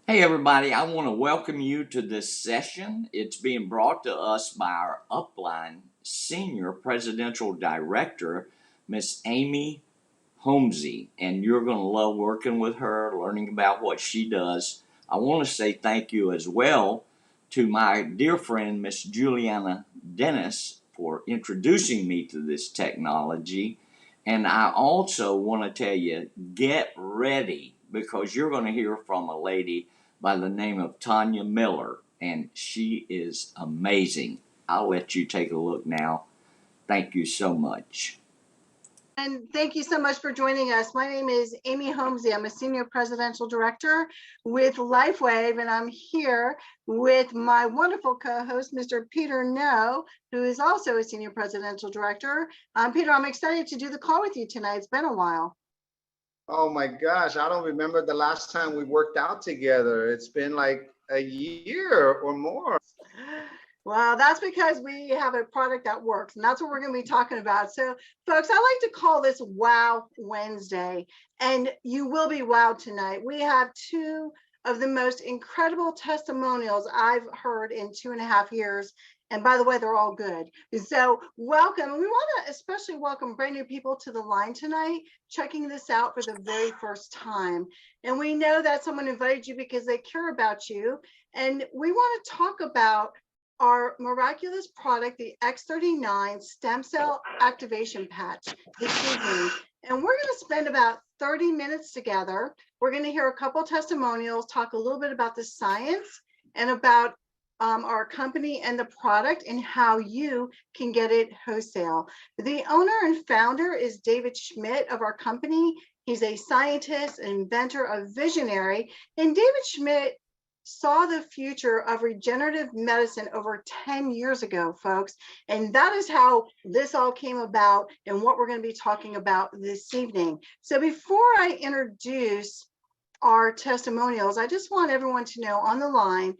Hey, everybody, I want to welcome you to this session. It's being brought to us by our upline senior presidential director, Miss Amy Holmesy, and you're going to love working with her, learning about what she does. I want to say thank you as well to my dear friend, Miss Juliana Dennis, for introducing me to this technology. And I also want to tell you, get ready because you're going to hear from a lady by the name of Tanya Miller, and she is amazing. I'll let you take a look now. Thank you so much. And thank you so much for joining us. My name is Amy Holmesy. I'm a Senior Presidential Director with LifeWave, and I'm here with my wonderful co-host, Mr. Peter No, who is also a Senior Presidential Director. Peter, I'm excited to do the call with you tonight. It's been a while. Oh my gosh, I don't remember the last time we worked out together. It's been like a year or more. Well, that's because we have a product that works, and that's what we're going to be talking about. So, folks, I like to call this Wow Wednesday, and you will be wowed tonight. We have two of the most incredible testimonials I've heard in 2.5 years. And by the way, they're all good. So welcome. We want to especially welcome brand new people to the line tonight, checking this out for the very first time. And we know that someone invited you because they care about you. And we want to talk about our miraculous product, the X39 stem cell activation patch this evening. And we're going to spend about 30 minutes together. We're going to hear a couple testimonials, talk a little bit about the science and about our company and the product and how you can get it wholesale. The owner and founder is David Schmidt of our company. He's a scientist, an inventor, a visionary. And David Schmidt saw the future of regenerative medicine over 10 years ago, folks. And that is how this all came about and what we're going to be talking about this evening. So before I introduce our testimonials, I just want everyone to know on the line,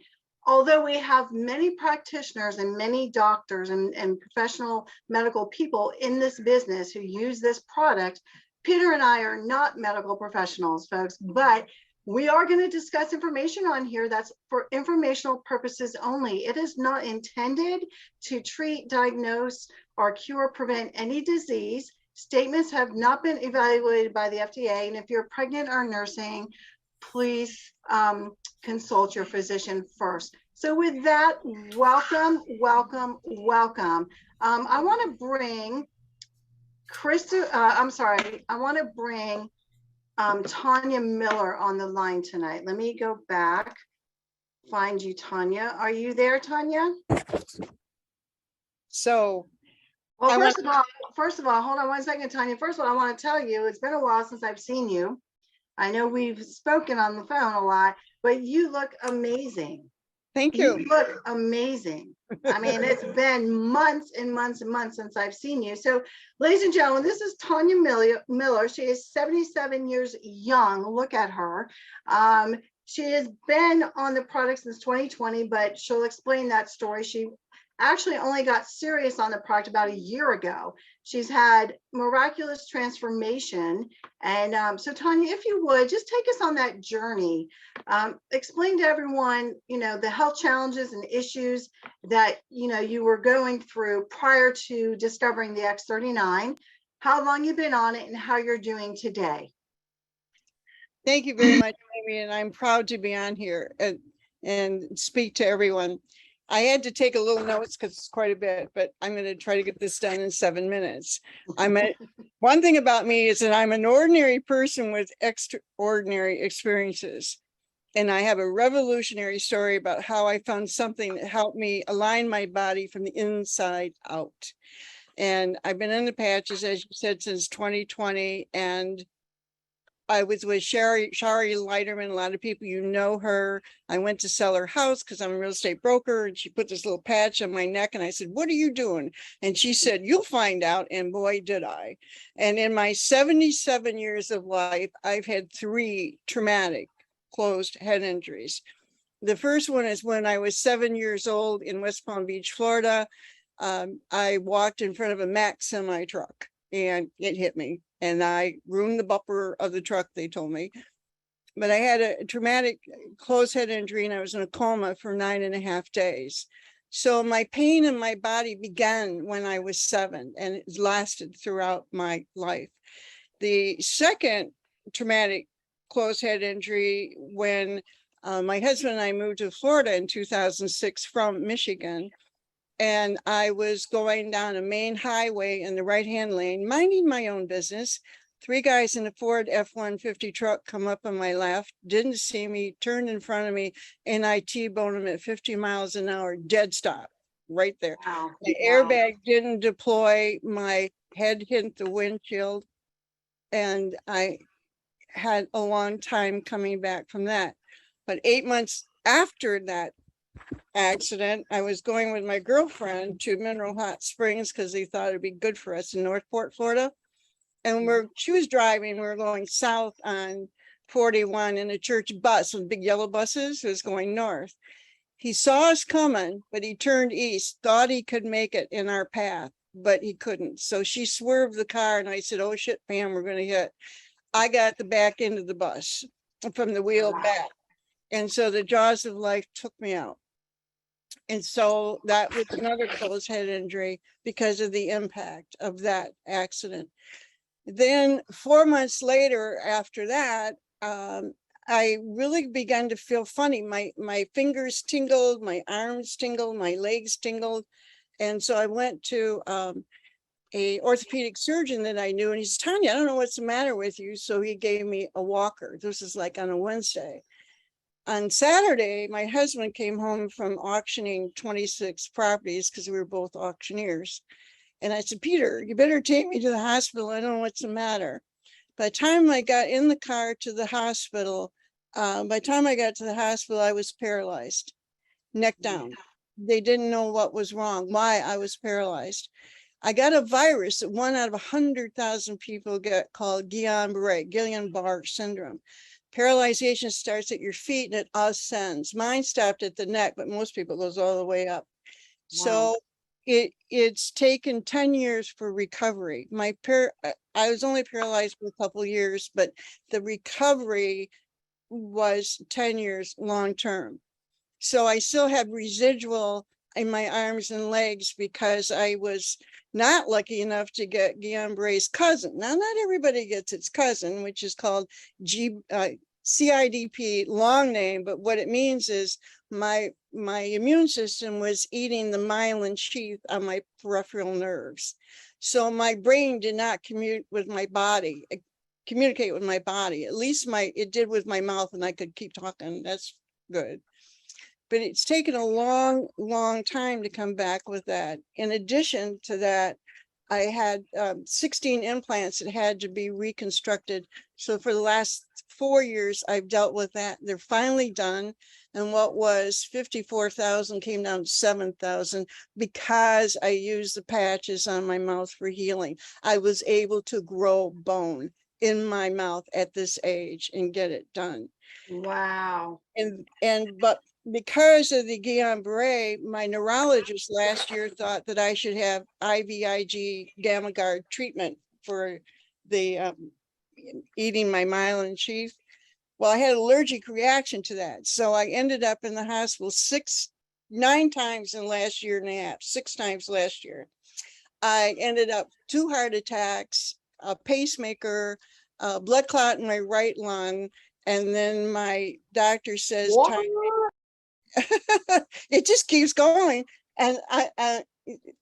although we have many practitioners and many doctors and professional medical people in this business who use this product, Peter and I are not medical professionals, folks, but we are going to discuss information on here that's for informational purposes only. It is not intended to treat, diagnose, or cure, prevent any disease. Statements have not been evaluated by the FDA. And if you're pregnant or nursing, please consult your physician first. So with that, welcome, welcome, welcome. I want to bring I want to bring Tanya Miller on the line tonight. Let me go back, find you, Tanya. Are you there, Tanya? So, well, first of all, hold on one second, Tanya. First of all, I want to tell you, it's been a while since I've seen you. I know we've spoken on the phone a lot, but you look amazing. Thank you. You look amazing. I mean, it's been months and months and months since I've seen you. So, ladies and gentlemen, this is Tanya Miller. She is 77 years young. Look at her. She has been on the product since 2020, but she'll explain that story. She actually only got serious on the product about a year ago. She's had miraculous transformation. And so Tanya, if you would, just take us on that journey. Explain to everyone, the health challenges and issues that, you were going through prior to discovering the X39, how long you've been on it and how you're doing today. Thank you very much, Amy, and I'm proud to be on here and speak to everyone. I had to take a little notes because it's quite a bit, but I'm going to try to get this done in 7 minutes. One thing about me is that I'm an ordinary person with extraordinary experiences. And I have a revolutionary story about how I found something that helped me align my body from the inside out. And I've been in the patches, as you said, since 2020. And I was with Shari Leiterman. A lot of people, know her. I went to sell her house because I'm a real estate broker. And she put this little patch on my neck. And I said, what are you doing? And she said, you'll find out. And boy, did I. And in my 77 years of life, I've had 3 traumatic closed head injuries. The first one is when I was 7 years old in West Palm Beach, Florida. I walked in front of a Mack semi truck and it hit me. And I ruined the bumper of the truck, they told me. but I had a traumatic closed head injury and I was in a coma for 9.5 days. So my pain in my body began when I was 7 and it lasted throughout my life. The second traumatic closed head injury when my husband and I moved to Florida in 2006 from Michigan. And I was going down a main highway in the right-hand lane, minding my own business. 3 guys in a Ford F-150 truck come up on my left, didn't see me, turned in front of me, and I T-boned them at 50 miles an hour, dead stop, right there. Wow. The Wow. airbag didn't deploy, my head hit the windshield, and I had a long time coming back from that. But 8 months after that accident, I was going with my girlfriend to Mineral Hot Springs because they thought it'd be good for us in Northport, Florida. And she was driving, we were going south on 41 in a church bus with big yellow buses. It was going north. He saw us coming, but he turned east, thought he could make it in our path, but he couldn't. So she swerved the car and I said, oh shit, Pam, we're going to hit. I got the back end of the bus from the wheel back. And so the jaws of life took me out. And so that was another closed head injury because of the impact of that accident. Then 4 months later after that, I really began to feel funny. My fingers tingled, my arms tingled, my legs tingled. And so I went to a orthopedic surgeon that I knew, and he said, Tanya, I don't know what's the matter with you. So he gave me a walker. This is like on a Wednesday. On Saturday, my husband came home from auctioning 26 properties because we were both auctioneers. And I said, Peter, you better take me to the hospital. I don't know what's the matter. By the time I got in the car to the hospital, I was paralyzed, neck down. They didn't know what was wrong, why I was paralyzed. I got a virus that 1 out of 100,000 people get called Guillain-Barré syndrome. Paralyzation starts at your feet and it ascends. Mine stopped at the neck, but most people goes all the way up. Wow. So it's taken 10 years for recovery. I was only paralyzed for a couple of years, but the recovery was 10 years long term. So I still have residual in my arms and legs because I was not lucky enough to get Guillain-Barré's cousin. Now, not everybody gets its cousin, which is called CIDP, long name, but what it means is my immune system was eating the myelin sheath on my peripheral nerves. So my brain did not communicate with my body. At least it did with my mouth, and I could keep talking. That's good. But it's taken a long, long time to come back with that. In addition to that, I had 16 implants that had to be reconstructed. So for the last 4 years, I've dealt with that. They're finally done. And what was 54,000 came down to 7,000 because I used the patches on my mouth for healing. I was able to grow bone in my mouth at this age and get it done. Wow. But because of the Guillain-Barré, my neurologist last year thought that I should have IVIG gamma guard treatment for the eating my myelin sheath. Well, I had an allergic reaction to that. So I ended up in the hospital 9 times in the last year and a half, 6 times last year. I ended up 2 heart attacks, a pacemaker, a blood clot in my right lung. And then my doctor says, it just keeps going. And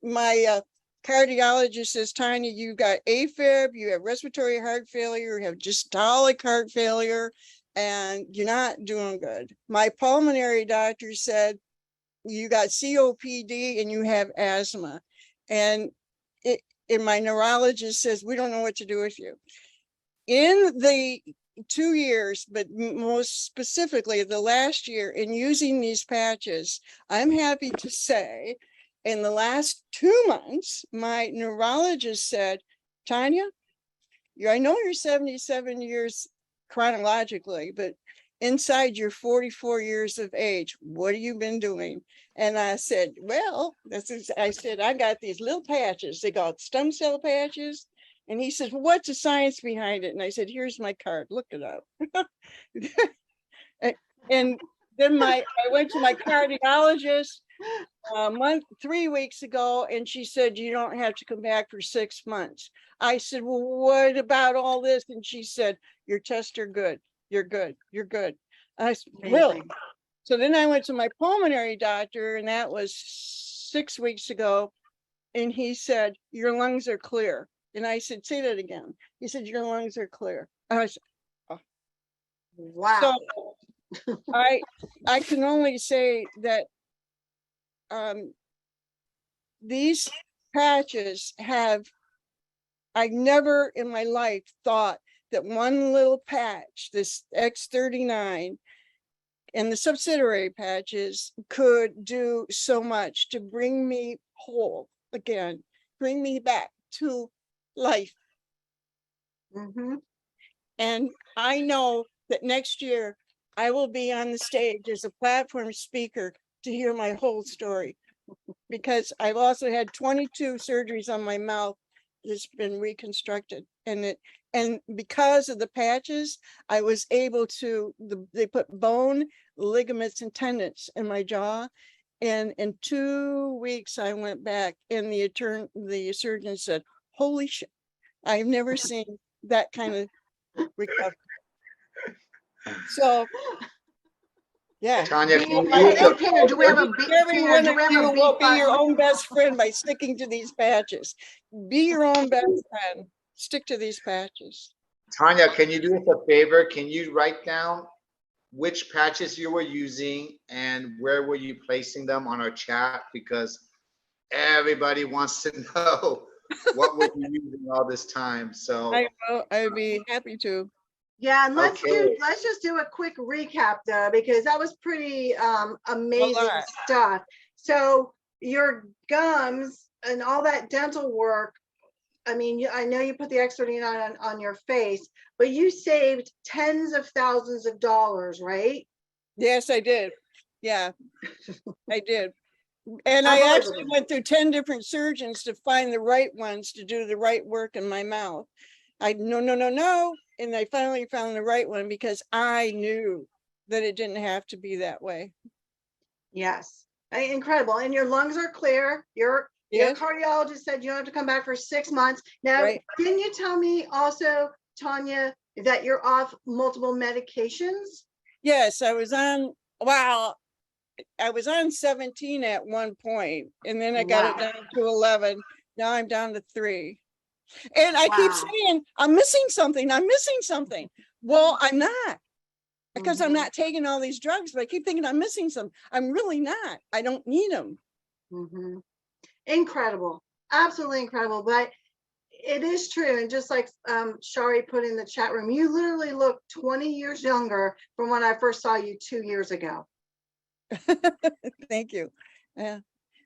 my cardiologist says, Tanya, you got AFib, you have respiratory heart failure, you have systolic heart failure, and you're not doing good. My pulmonary doctor said, you got COPD and you have asthma. And my neurologist says, we don't know what to do with you. In the 2 years, but most specifically the last year, in using these patches, I'm happy to say in the last 2 months, my neurologist said, Tanya, I know you're 77 years chronologically, but inside you're 44 years of age. What have you been doing? And I said, well, I got these little patches. They call it stem cell patches. And he says, well, what's the science behind it? And I said, here's my card, look it up. And then I went to my cardiologist 3 weeks ago, and she said, you don't have to come back for 6 months. I said, well, what about all this? And she said, your tests are good. You're good. You're good. I said, really? Amazing. So then I went to my pulmonary doctor, and that was 6 weeks ago. And he said, your lungs are clear. And I said, say that again. He said, your lungs are clear. I said, oh. Wow. So I can only say that these patches I never in my life thought that one little patch, this X39 and the subsidiary patches, could do so much to bring me whole again, bring me back to life. Mm-hmm. And I know that next year I will be on the stage as a platform speaker to hear my whole story, because I've also had 22 surgeries on my mouth that's been reconstructed. And because of the patches, I was able to, they put bone, ligaments, and tendons in my jaw. And in 2 weeks, I went back, and the surgeon said, holy shit, I've never seen that kind of recovery. So, yeah. Tanya, can you Hey, do Peter, do we have a beat? Every Peter, one do of we have you a will beat be your button? own best friend by sticking to these patches. Be your own best friend. Stick to these patches. Tanya, can you do us a favor? Can you write down which patches you were using and where were you placing them on our chat? Because everybody wants to know what were you using all this time. So, I'd be happy to. Yeah, and let's Okay. just do a quick recap though, because that was pretty amazing lot. stuff. So your gums and all that dental work, I mean, I know you put the X39 on your face, but you saved tens of thousands of dollars, right? Yes, I did. Yeah, I did. And I actually Unbelievable. went through 10 different surgeons to find the right ones to do the right work in my mouth. No. And I finally found the right one, because I knew that it didn't have to be that way. Yes, incredible. And your lungs are clear. Your Yes, cardiologist said you don't have to come back for 6 months. Now, right. didn't you tell me also, Tanya, that you're off multiple medications? Yes, I was on, wow, I was on 17 at one point, and then I got it Wow. down to 11. Now I'm down to 3. And I keep Wow. saying, I'm missing something. I'm missing something. Well, I'm not, because I'm Mhm. not taking all these drugs, but I keep thinking I'm missing some. I'm really not. I don't need them. Mhm. Incredible. Absolutely incredible. But it is true. And just like Shari put in the chat room, you literally look 20 years younger from when I first saw you 2 years ago. Thank you. Yeah.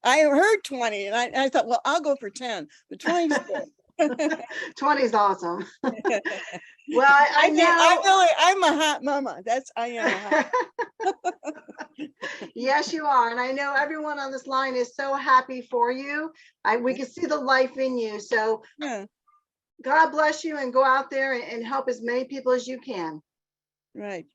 I heard 20, and I thought, well, I'll go for 10. The 20 is good. 20 is awesome. Well, I know. I'm a hot mama. I am a hot. Yes, you are. And I know everyone on this line is so happy for you. We can see the life in you. So Yeah, God bless you, and go out there and help as many people as you can. right.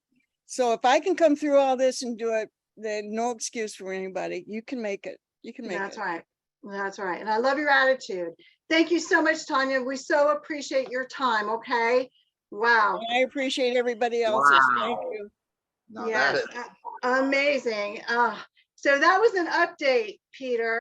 So if I can come through all this and do it, then no excuse for anybody. You can make it. You can make That's it. right. That's right. And I love your attitude. Thank you so much, Tanya. We so appreciate your time. Okay. Wow. And I appreciate everybody else's. Thank wow. you. Now that Yes. is Amazing. So that was an update, Peter.